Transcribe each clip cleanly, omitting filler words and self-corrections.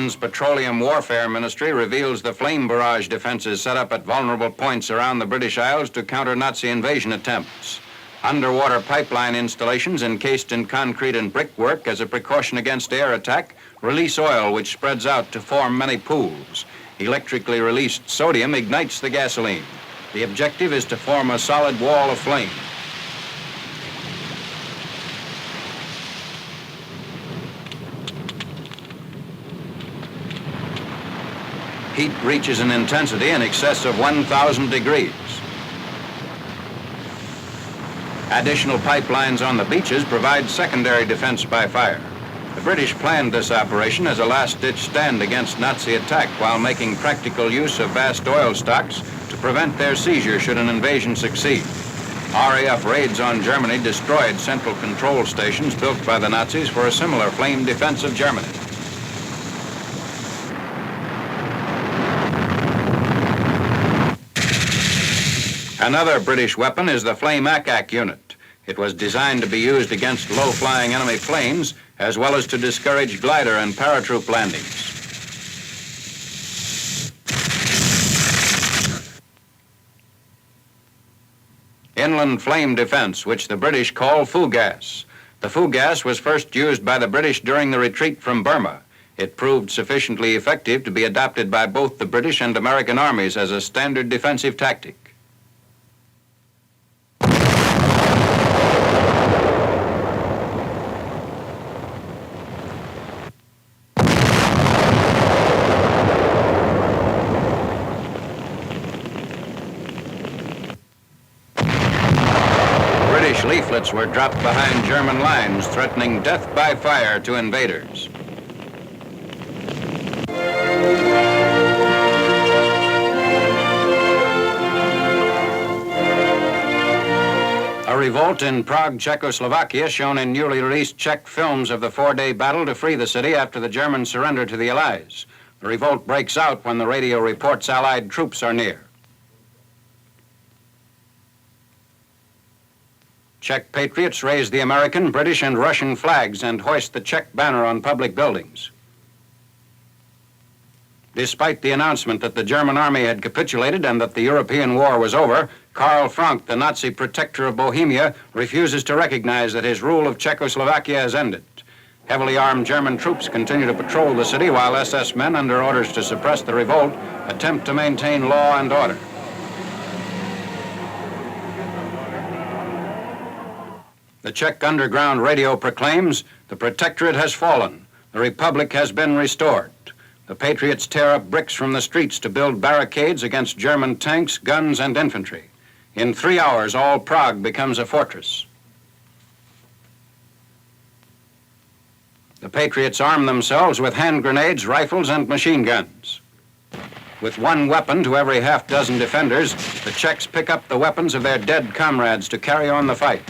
Germany's Petroleum Warfare Ministry reveals the flame barrage defenses set up at vulnerable points around the British Isles to counter Nazi invasion attempts. Underwater pipeline installations encased in concrete and brickwork as a precaution against air attack release oil which spreads out to form many pools. Electrically released sodium ignites the gasoline. The objective is to form a solid wall of flame. Heat reaches an intensity in excess of 1,000 degrees. Additional pipelines on the beaches provide secondary defense by fire. The British planned this operation as a last-ditch stand against Nazi attack while making practical use of vast oil stocks to prevent their seizure should an invasion succeed. RAF raids on Germany destroyed central control stations built by the Nazis for a similar flame defense of Germany. Another British weapon is the Flame Ack unit. It was designed to be used against low-flying enemy planes, as well as to discourage glider and paratroop landings. Inland flame defense, which the British call fougasse. The fougasse was first used by the British during the retreat from Burma. It proved sufficiently effective to be adopted by both the British and American armies as a standard defensive tactic. Leaflets were dropped behind German lines, threatening death by fire to invaders. A revolt in Prague, Czechoslovakia, shown in newly released Czech films of the four-day battle to free the city after the German surrender to the Allies. The revolt breaks out when the radio reports Allied troops are near. Czech patriots raise the American, British, and Russian flags and hoist the Czech banner on public buildings. Despite the announcement that the German army had capitulated and that the European war was over, Karl Frank, the Nazi protector of Bohemia, refuses to recognize that his rule of Czechoslovakia has ended. Heavily armed German troops continue to patrol the city while SS men, under orders to suppress the revolt, attempt to maintain law and order. The Czech underground radio proclaims, "The protectorate has fallen. The republic has been restored." The patriots tear up bricks from the streets to build barricades against German tanks, guns, and infantry. In 3 hours, all Prague becomes a fortress. The patriots arm themselves with hand grenades, rifles, and machine guns. With one weapon to every half-dozen defenders, the Czechs pick up the weapons of their dead comrades to carry on the fight.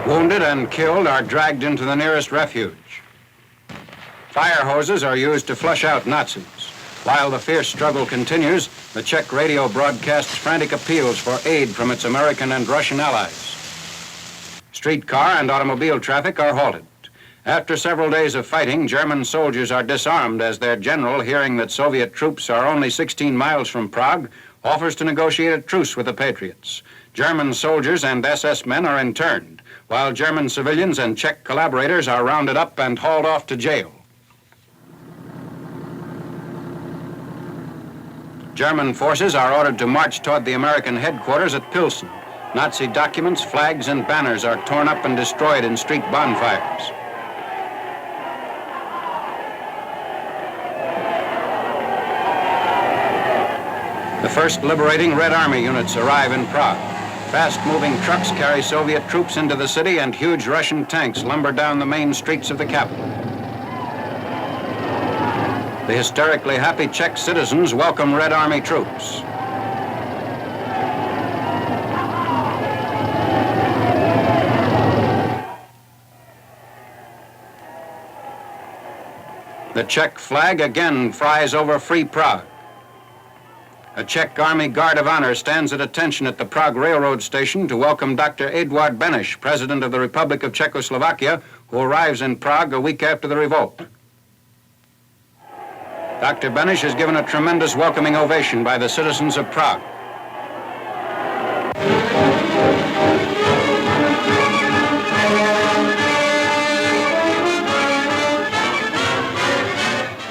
Wounded and killed are dragged into the nearest refuge. Fire hoses are used to flush out Nazis. While the fierce struggle continues, the Czech radio broadcasts frantic appeals for aid from its American and Russian allies. Streetcar and automobile traffic are halted. After several days of fighting, German soldiers are disarmed as their general, hearing that Soviet troops are only 16 miles from Prague, offers to negotiate a truce with the patriots. German soldiers and SS men are interned, while German civilians and Czech collaborators are rounded up and hauled off to jail. German forces are ordered to march toward the American headquarters at Pilsen. Nazi documents, flags, and banners are torn up and destroyed in street bonfires. The first liberating Red Army units arrive in Prague. Fast-moving trucks carry Soviet troops into the city, and huge Russian tanks lumber down the main streets of the capital. The hysterically happy Czech citizens welcome Red Army troops. The Czech flag again flies over free Prague. A Czech Army Guard of Honor stands at attention at the Prague Railroad Station to welcome Dr. Eduard Beneš, President of the Republic of Czechoslovakia, who arrives in Prague a week after the revolt. Dr. Beneš is given a tremendous welcoming ovation by the citizens of Prague.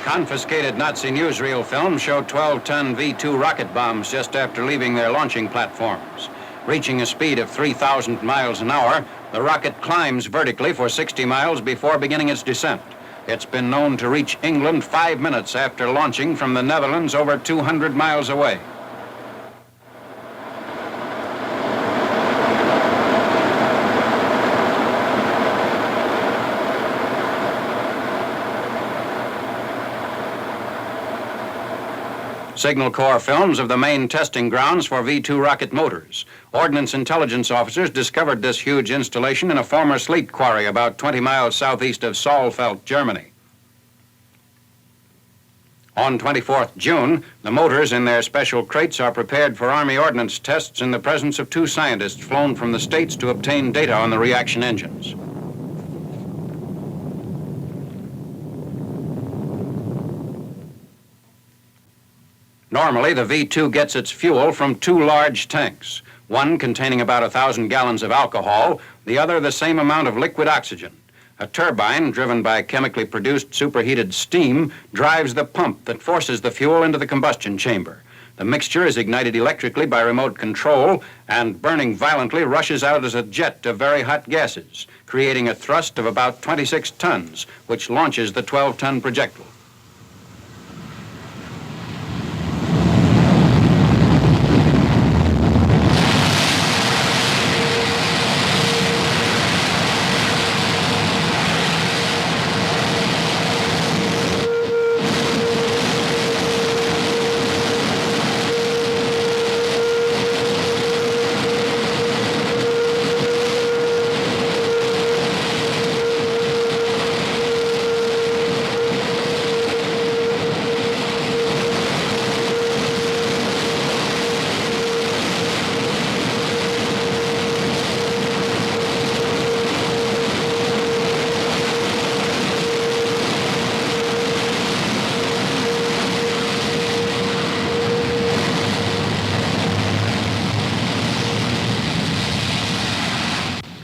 Confiscated Nazi newsreel films show 12-ton V2 rocket bombs just after leaving their launching platforms. Reaching a speed of 3,000 miles an hour, the rocket climbs vertically for 60 miles before beginning its descent. It's been known to reach England 5 minutes after launching from the Netherlands over 200 miles away. Signal Corps films of the main testing grounds for V2 rocket motors. Ordnance intelligence officers discovered this huge installation in a former slate quarry about 20 miles southeast of Saalfeld, Germany. On 24th June, the motors in their special crates are prepared for Army ordnance tests in the presence of 2 scientists flown from the States to obtain data on the reaction engines. Normally, the V2 gets its fuel from 2 large tanks, one containing about 1,000 gallons of alcohol, the other the same amount of liquid oxygen. A turbine, driven by chemically produced superheated steam, drives the pump that forces the fuel into the combustion chamber. The mixture is ignited electrically by remote control and, burning violently, rushes out as a jet of very hot gases, creating a thrust of about 26 tons, which launches the 12-ton projectile.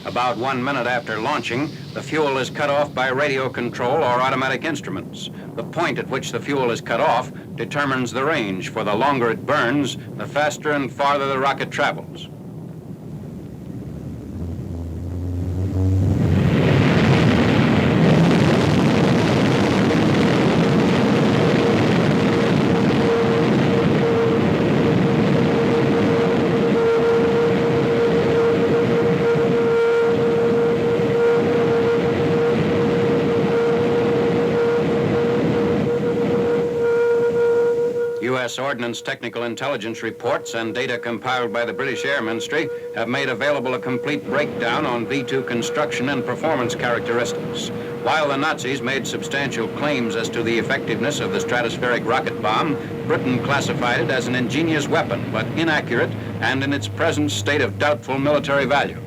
About 1 minute after launching, the fuel is cut off by radio control or automatic instruments. The point at which the fuel is cut off determines the range, for the longer it burns, the faster and farther the rocket travels. U.S. Ordnance Technical Intelligence reports and data compiled by the British Air Ministry have made available a complete breakdown on V2 construction and performance characteristics. While the Nazis made substantial claims as to the effectiveness of the stratospheric rocket bomb, Britain classified it as an ingenious weapon, but inaccurate and in its present state of doubtful military value.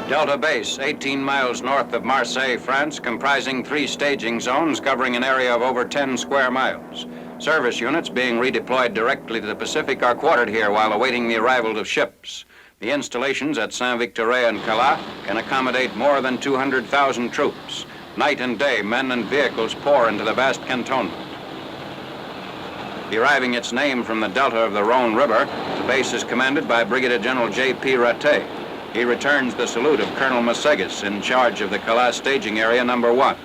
Delta Base, 18 miles north of Marseille, France, comprising 3 staging zones covering an area of over 10 square miles. Service units being redeployed directly to the Pacific are quartered here while awaiting the arrival of ships. The installations at Saint-Victoré and Calas can accommodate more than 200,000 troops. Night and day, men and vehicles pour into the vast cantonment. Deriving its name from the delta of the Rhone River, the base is commanded by Brigadier General J.P. Rattay. He returns the salute of Colonel Masegas in charge of the Calas Staging Area No. 1.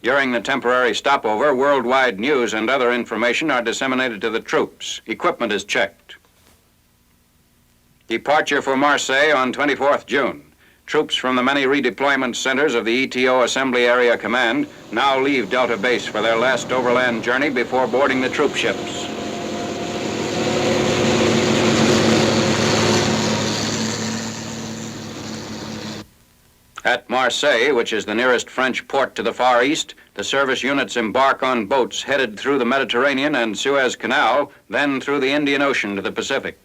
During the temporary stopover, worldwide news and other information are disseminated to the troops. Equipment is checked. Departure for Marseille on 24th June. Troops from the many redeployment centers of the ETO Assembly Area Command now leave Delta Base for their last overland journey before boarding the troop ships. At Marseille, which is the nearest French port to the Far East, the service units embark on boats headed through the Mediterranean and Suez Canal, then through the Indian Ocean to the Pacific.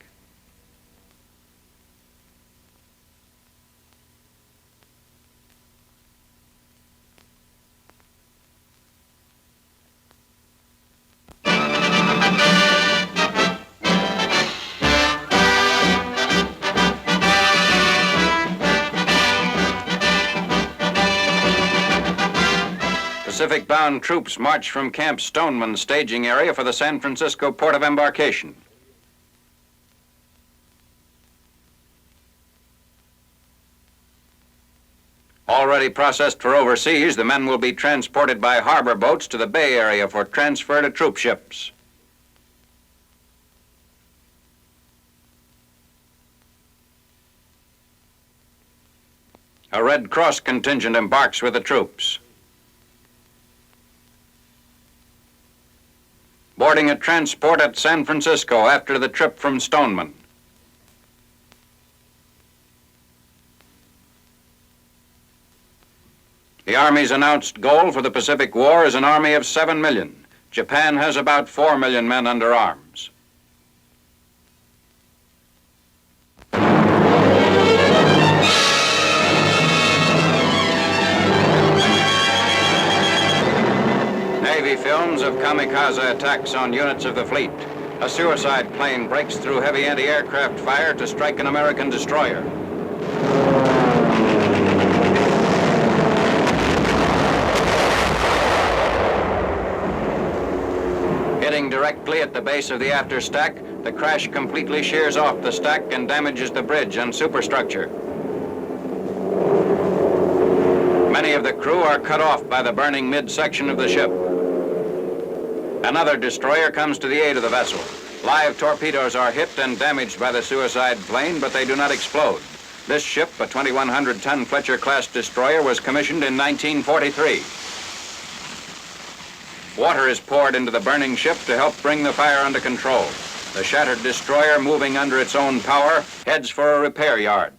Pacific-bound troops march from Camp Stoneman staging area for the San Francisco port of embarkation. Already processed for overseas, the men will be transported by harbor boats to the Bay Area for transfer to troop ships. A Red Cross contingent embarks with the troops. Boarding a transport at San Francisco after the trip from Stoneman. The Army's announced goal for the Pacific War is an army of 7 million. Japan has about 4 million men under arms. Navy films of kamikaze attacks on units of the fleet. A suicide plane breaks through heavy anti-aircraft fire to strike an American destroyer. Hitting directly at the base of the afterstack, the crash completely shears off the stack and damages the bridge and superstructure. Many of the crew are cut off by the burning midsection of the ship. Another destroyer comes to the aid of the vessel. Live torpedoes are hit and damaged by the suicide plane, but they do not explode. This ship, a 2,100-ton Fletcher-class destroyer, was commissioned in 1943. Water is poured into the burning ship to help bring the fire under control. The shattered destroyer, moving under its own power, heads for a repair yard.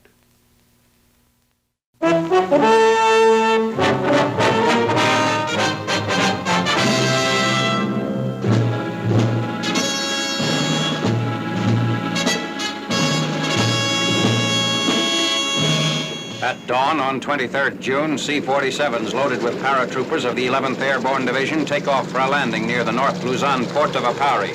At dawn on 23rd June, C-47s loaded with paratroopers of the 11th Airborne Division take off for a landing near the North Luzon port of Apari.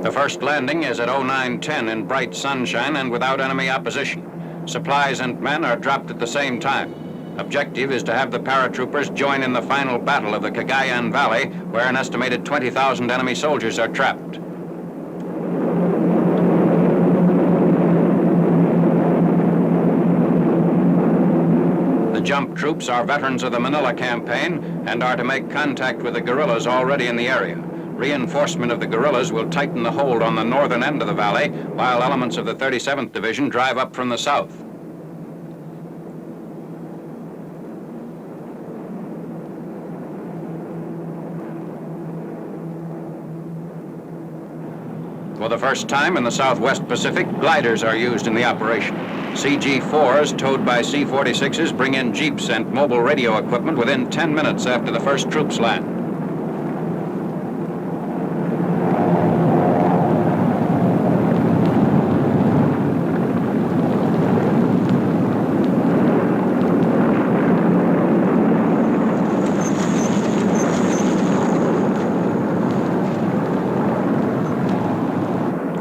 The first landing is at 09:10 in bright sunshine and without enemy opposition. Supplies and men are dropped at the same time. Objective is to have the paratroopers join in the final battle of the Cagayan Valley, where an estimated 20,000 enemy soldiers are trapped. The jump troops are veterans of the Manila campaign and are to make contact with the guerrillas already in the area. Reinforcement of the guerrillas will tighten the hold on the northern end of the valley, while elements of the 37th Division drive up from the south. For the first time in the Southwest Pacific, gliders are used in the operation. CG-4s towed by C-46s bring in jeeps and mobile radio equipment within 10 minutes after the first troops land.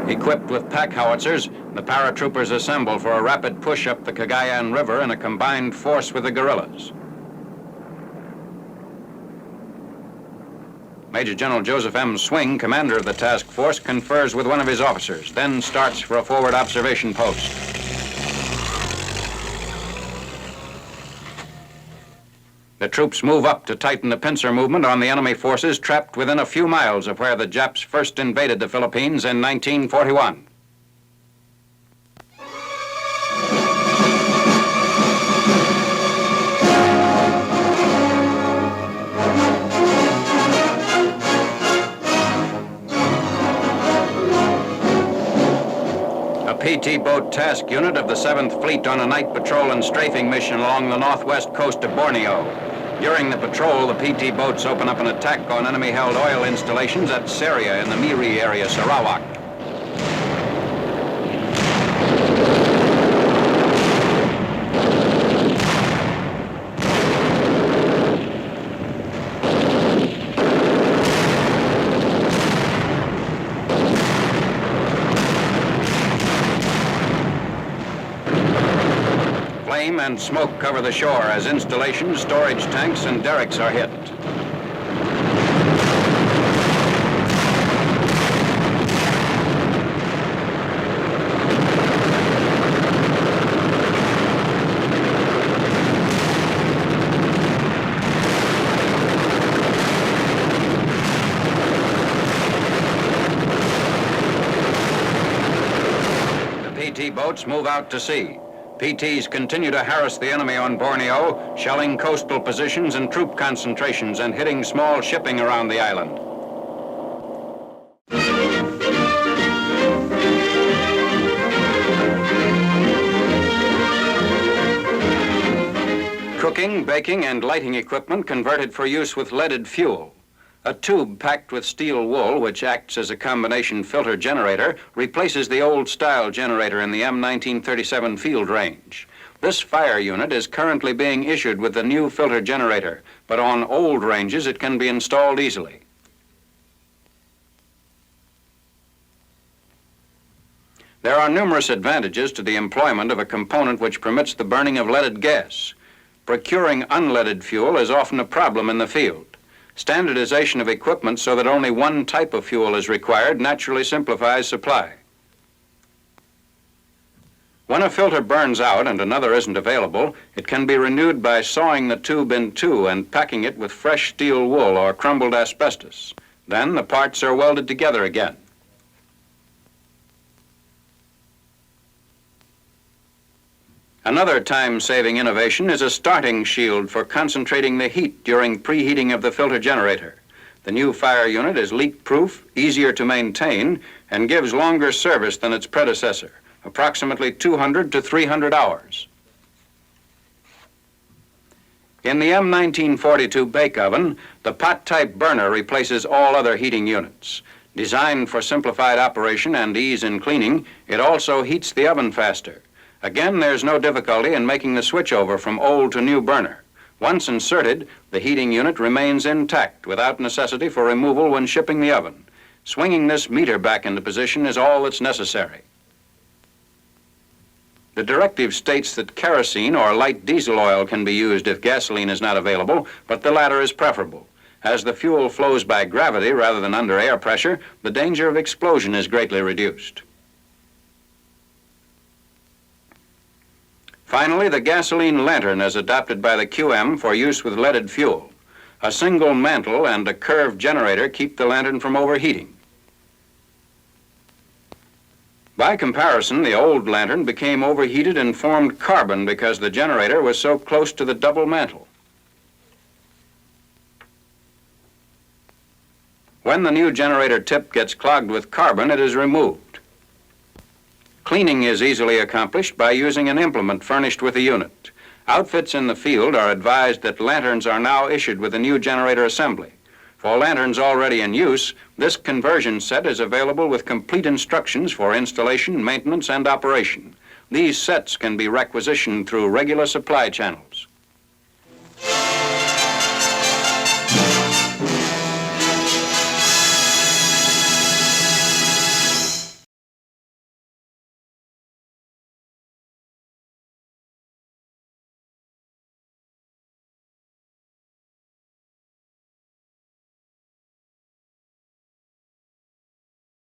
Equipped with pack howitzers, the paratroopers assemble for a rapid push up the Cagayan River in a combined force with the guerrillas. Major General Joseph M. Swing, commander of the task force, confers with one of his officers, then starts for a forward observation post. The troops move up to tighten the pincer movement on the enemy forces trapped within a few miles of where the Japs first invaded the Philippines in 1941. PT boat task unit of the 7th Fleet on a night patrol and strafing mission along the northwest coast of Borneo. During the patrol, the PT boats open up an attack on enemy-held oil installations at Seria in the Miri area, Sarawak. Flame and smoke cover the shore as installations, storage tanks, and derricks are hit. The PT boats move out to sea. PTs continue to harass the enemy on Borneo, shelling coastal positions and troop concentrations and hitting small shipping around the island. Cooking, baking, and lighting equipment converted for use with leaded fuel. A tube packed with steel wool, which acts as a combination filter generator, replaces the old-style generator in the M1937 field range. This fire unit is currently being issued with the new filter generator, but on old ranges it can be installed easily. There are numerous advantages to the employment of a component which permits the burning of leaded gas. Procuring unleaded fuel is often a problem in the field. Standardization of equipment so that only one type of fuel is required naturally simplifies supply. When a filter burns out and another isn't available, it can be renewed by sawing the tube in two and packing it with fresh steel wool or crumbled asbestos. Then the parts are welded together again. Another time-saving innovation is a starting shield for concentrating the heat during preheating of the filter generator. The new fire unit is leak-proof, easier to maintain, and gives longer service than its predecessor, approximately 200 to 300 hours. In the M1942 bake oven, the pot-type burner replaces all other heating units. Designed for simplified operation and ease in cleaning, it also heats the oven faster. Again, there's no difficulty in making the switchover from old to new burner. Once inserted, the heating unit remains intact without necessity for removal when shipping the oven. Swinging this meter back into position is all that's necessary. The directive states that kerosene or light diesel oil can be used if gasoline is not available, but the latter is preferable. As the fuel flows by gravity rather than under air pressure, the danger of explosion is greatly reduced. Finally, the gasoline lantern is adopted by the QM for use with leaded fuel. A single mantle and a curved generator keep the lantern from overheating. By comparison, the old lantern became overheated and formed carbon because the generator was so close to the double mantle. When the new generator tip gets clogged with carbon, it is removed. Cleaning is easily accomplished by using an implement furnished with the unit. Outfits in the field are advised that lanterns are now issued with the new generator assembly. For lanterns already in use, this conversion set is available with complete instructions for installation, maintenance, and operation. These sets can be requisitioned through regular supply channels.